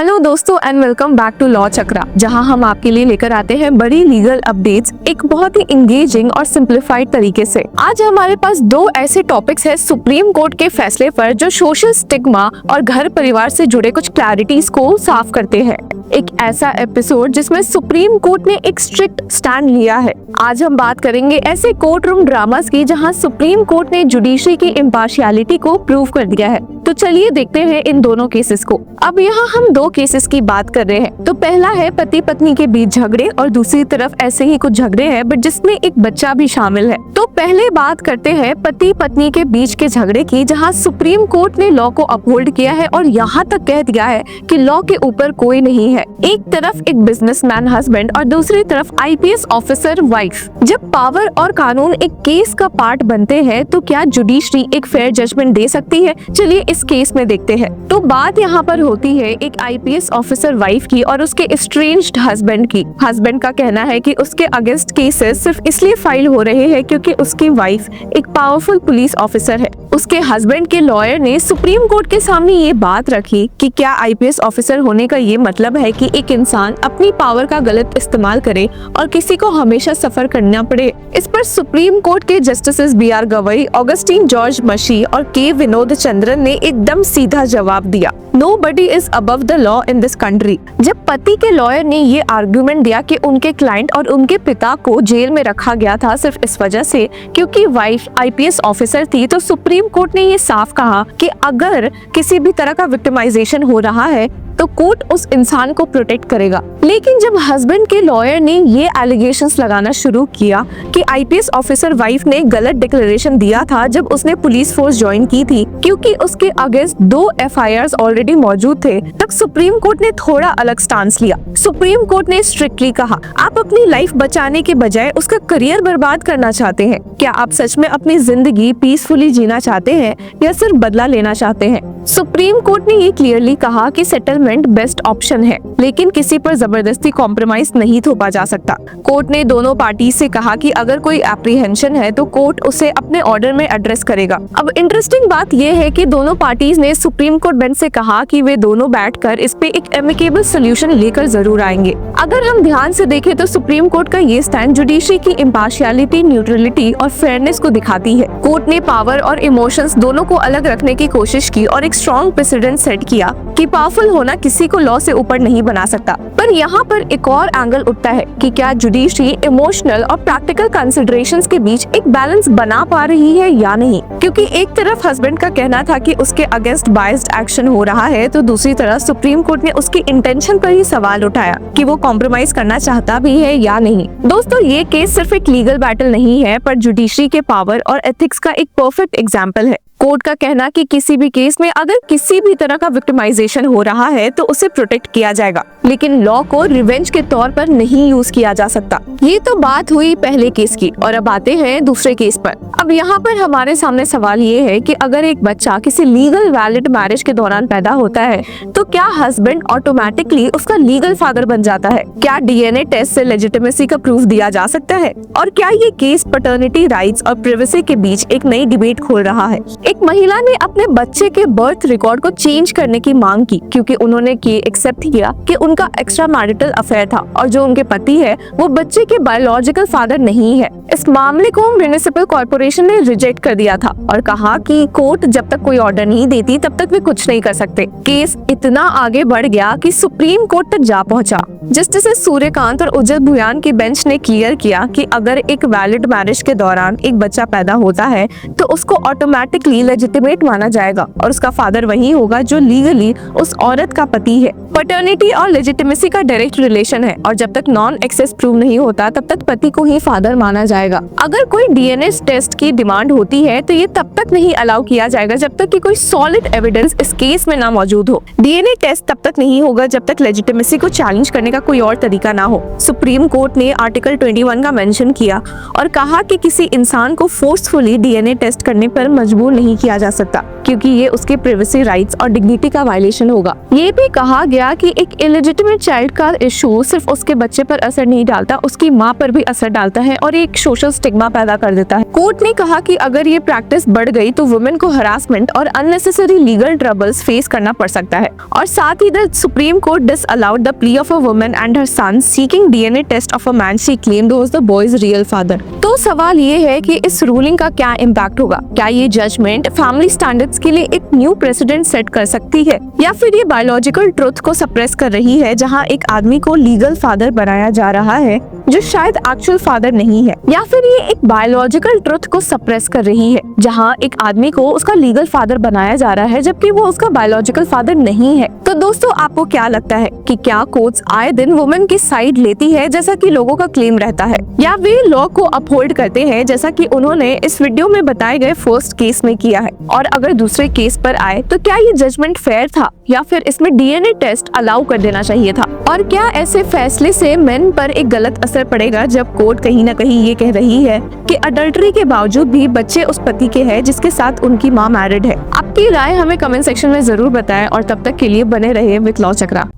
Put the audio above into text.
Hello दोस्तों and welcome back to law Chakra, जहां हम आपके लिए लेकर आते हैं बड़ी लीगल अपडेट्स एक बहुत ही इंगेजिंग और सिंप्लीफाइड तरीके से। आज हमारे पास दो ऐसे टॉपिक्स हैं सुप्रीम कोर्ट के फैसले पर जो सोशल स्टिग्मा और घर परिवार से जुड़े कुछ क्लैरिटीज को साफ करते हैं। एक ऐसा एपिसोड जिसमें सुप्रीम कोर्ट ने एक स्ट्रिक्ट स्टैंड लिया है। आज हम बात करेंगे ऐसे कोर्ट रूम ड्रामास की जहां सुप्रीम कोर्ट ने जुडिशरी की इम्पार्शियलिटी को प्रूव कर दिया है। तो चलिए देखते हैं इन दोनों केसेस को। अब यहाँ हम दो केसेस की बात कर रहे हैं। तो पहला है पति पत्नी के बीच झगड़े और दूसरी तरफ ऐसे ही कुछ झगड़े हैं बट जिसमें एक बच्चा भी शामिल है। तो पहले बात करते हैं पति पत्नी के बीच के झगड़े की, जहाँ सुप्रीम कोर्ट ने लॉ को अपहोल्ड किया है और यहाँ तक कह दिया है कि लॉ के ऊपर कोई नहीं है। एक तरफ एक बिजनेसमैन हस्बैंड और दूसरी तरफ आईपीएस ऑफिसर वाइफ। जब पावर और कानून एक केस का पार्ट बनते हैं तो क्या जुडिशरी एक फेयर जजमेंट दे सकती है? चलिए इस केस में देखते हैं। तो बात यहाँ पर होती है एक आईपीएस ऑफिसर वाइफ की और उसके एस्ट्रेंज्ड हस्बैंड की। हस्बैंड का कहना है कि उसके अगेंस्ट केसेस सिर्फ इसलिए फाइल हो रहे हैं क्योंकि उसकी वाइफ एक पावरफुल पुलिस ऑफिसर है। उसके हस्बैंड के लॉयर ने सुप्रीम कोर्ट के सामने ये बात रखी कि क्या आईपीएस ऑफिसर होने का ये मतलब है कि एक इंसान अपनी पावर का गलत इस्तेमाल करे और किसी को हमेशा सफर करना पड़े। इस पर सुप्रीम कोर्ट के justices B R Gavai, Augustine George Masih और के विनोद चंद्रन ने एकदम सीधा जवाब दिया, nobody is above the law in this country. जब पति के लॉयर ने ये आर्गुमेंट दिया कि उनके क्लाइंट और उनके पिता को जेल में रखा गया था सिर्फ इस वजह से क्योंकि वाइफ आईपीएस ऑफिसर थी, तो सुप्रीम कोर्ट ने ये साफ कहा कि अगर किसी भी तरह का विक्टिमाइजेशन हो रहा है तो कोर्ट उस इंसान को प्रोटेक्ट करेगा। लेकिन जब हस्बैंड के लॉयर ने ये एलिगेशंस लगाना शुरू किया कि आईपीएस ऑफिसर वाइफ ने गलत डिक्लेरेशन दिया था जब उसने पुलिस फोर्स ज्वाइन की थी क्योंकि उसके अगेंस्ट 2 एफआईआर्स ऑलरेडी मौजूद थे, तब सुप्रीम कोर्ट ने थोड़ा अलग स्टांस लिया। सुप्रीम कोर्ट ने स्ट्रिक्टली कहा, आप अपनी लाइफ बचाने के बजाय उसका करियर बर्बाद करना चाहते हैं? क्या आप सच में अपनी जिंदगी पीसफुली जीना चाहते हैं या सिर्फ बदला लेना चाहते हैं? सुप्रीम कोर्ट ने ये क्लियरली कहा कि सेटलमेंट बेस्ट ऑप्शन है, लेकिन किसी पर जबरदस्ती कॉम्प्रोमाइज नहीं थोपा जा सकता। कोर्ट ने दोनों पार्टी से कहा कि अगर कोई एप्रीहेंशन है तो कोर्ट उसे अपने ऑर्डर में एड्रेस करेगा। अब इंटरेस्टिंग बात यह है कि दोनों पार्टीज ने सुप्रीम कोर्ट बेंच से कहा कि वे दोनों बैठकर इस पे एक एमिकेबल सोल्यूशन लेकर जरूर आएंगे। अगर हम ध्यान से देखें तो सुप्रीम कोर्ट का ये स्टैंड जुडिशरी की इम्पार्शियलिटी, न्यूट्रलिटी और फेयरनेस को दिखाती है। कोर्ट ने पावर और इमोशंस दोनों को अलग रखने की कोशिश की और एक स्ट्रॉन्ग प्रेसिडेंट सेट किया कि पावरफुल होना किसी को लॉ से ऊपर नहीं बना सकता। पर यहाँ पर एक और एंगल उठता है कि क्या जुडिशरी इमोशनल और प्रैक्टिकल कंसिडरेशंस के बीच एक बैलेंस बना पा रही है या नहीं? क्योंकि एक तरफ हस्बैंड का कहना था कि उसके अगेंस्ट बायस्ड एक्शन हो रहा है, तो दूसरी तरफ सुप्रीम कोर्ट ने उसकी इंटेंशन पर ही सवाल उठाया कि वो कॉम्प्रोमाइज करना चाहता भी है या नहीं। दोस्तों, ये केस सिर्फ एक लीगल बैटल नहीं है पर जुडिशरी के पावर और एथिक्स का एक परफेक्ट एग्जाम्पल है। कोर्ट का कहना कि किसी भी केस में अगर किसी भी तरह का विक्टिमाइजेशन हो रहा है तो उसे प्रोटेक्ट किया जाएगा, लेकिन लॉ को रिवेंज के तौर पर नहीं यूज किया जा सकता। ये तो बात हुई पहले केस की, और अब आते हैं दूसरे केस पर। अब यहाँ पर हमारे सामने सवाल ये है कि अगर एक बच्चा किसी लीगल वैलिड मैरिज के दौरान पैदा होता है तो क्या हस्बैंड ऑटोमेटिकली उसका लीगल फादर बन जाता है? क्या डीएनए टेस्ट से लेजिटिमेसी का प्रूफ दिया जा सकता है? और क्या ये केस पैटर्निटी राइट्स और प्राइवेसी के बीच एक नई डिबेट खोल रहा है? एक महिला ने अपने बच्चे के बर्थ रिकॉर्ड को चेंज करने की मांग की क्योंकि उन्होंने एक्सेप्ट किया कि उनका एक्स्ट्रा मैरिटल अफेयर था और जो उनके पति है वो बच्चे के बायोलॉजिकल फादर नहीं है। इस मामले को म्युनिसिपल कॉर्पोरेशन ने रिजेक्ट कर दिया था और कहा कि कोर्ट जब तक कोई ऑर्डर नहीं देती तब तक वे कुछ नहीं कर सकते। केस इतना आगे बढ़ गया कि सुप्रीम कोर्ट तक जा पहुंचा। जस्टिस सूर्यकांत और उज्जवल भुयान की बेंच ने क्लियर किया कि अगर एक वैलिड मैरिज के दौरान एक बच्चा पैदा होता है तो उसको ऑटोमेटिकली लेजिटिमेट माना जाएगा और उसका फादर वही होगा जो लीगली उस औरत का पति है। पैटर्निटी और लेजिटिमेसी का डायरेक्ट रिलेशन है और जब तक नॉन एक्सेस प्रूव नहीं होता तब तक पति को ही फादर माना जाएगा। अगर कोई डीएनए टेस्ट की डिमांड होती है तो ये तब तक नहीं अलाउ किया जाएगा जब तक कि कोई सॉलिड एविडेंस इस केस में ना मौजूद हो। डीएनए टेस्ट तब तक नहीं होगा जब तक लेजिटिमेसी को चैलेंज करने का कोई और तरीका ना हो। सुप्रीम कोर्ट ने आर्टिकल 21 का मेंशन किया और कहा कि किसी इंसान को फोर्सफुली डीएनए टेस्ट करने पर मजबूर नहीं किया जा सकता क्योंकि ये उसके प्राइवेसी राइट्स और डिग्निटी का वायलेशन होगा। ये भी कहा गया कि एक इलिजिटिमेट इलिजिटिमेट चाइल्ड का इशू सिर्फ उसके बच्चे पर असर नहीं डालता, उसकी माँ पर भी असर डालता है और एक सोशल स्टिग्मा पैदा कर देता है। कोर्ट ने कहा कि अगर ये प्रैक्टिस बढ़ गई तो वुमेन को हरासमेंट और अननेसेसरी लीगल ट्रबल्स फेस करना पड़ सकता है। और साथ ही the supreme court disallowed the plea of a woman and her son seeking DNA test of a man she claimed was the boy's real father. तो सवाल ये है कि इस रूलिंग का क्या इम्पैक्ट होगा? क्या ये जजमेंट फैमिली स्टैंडर्ड्स के लिए एक न्यू प्रेसिडेंट सेट कर सकती है, या फिर ये बायोलॉजिकल ट्रुथ को सप्रेस कर रही है, जहां एक आदमी को लीगल फादर बनाया जा रहा है जो शायद एक्चुअल फादर नहीं है? या फिर ये एक बायोलॉजिकल ट्रुथ को सप्रेस कर रही है जहां एक आदमी को उसका लीगल फादर बनाया जा रहा है जबकि वो उसका बायोलॉजिकल फादर नहीं है? तो दोस्तों, आपको क्या लगता है कि क्या कोर्ट्स आए दिन वुमेन की साइड लेती है जैसा कि लोगों का क्लेम रहता है, या वे लॉ को अपहोल्ड करते हैं जैसा कि उन्होंने इस वीडियो में बताए गए फर्स्ट केस में किया है? और अगर दूसरे केस पर आए तो क्या ये जजमेंट फेयर था, या फिर इसमें डीएनए टेस्ट अलाउ कर देना चाहिए था? और क्या ऐसे फैसले से मेन पर एक गलत असर पड़ेगा जब कोर्ट कहीं न कहीं ये कह रही है कि अडल्टरी के बावजूद भी बच्चे उस पति के हैं जिसके साथ उनकी माँ मैरिड है? आपकी राय हमें कमेंट सेक्शन में जरूर बताएं और तब तक के लिए बने रहिए विद लॉ चक्रा।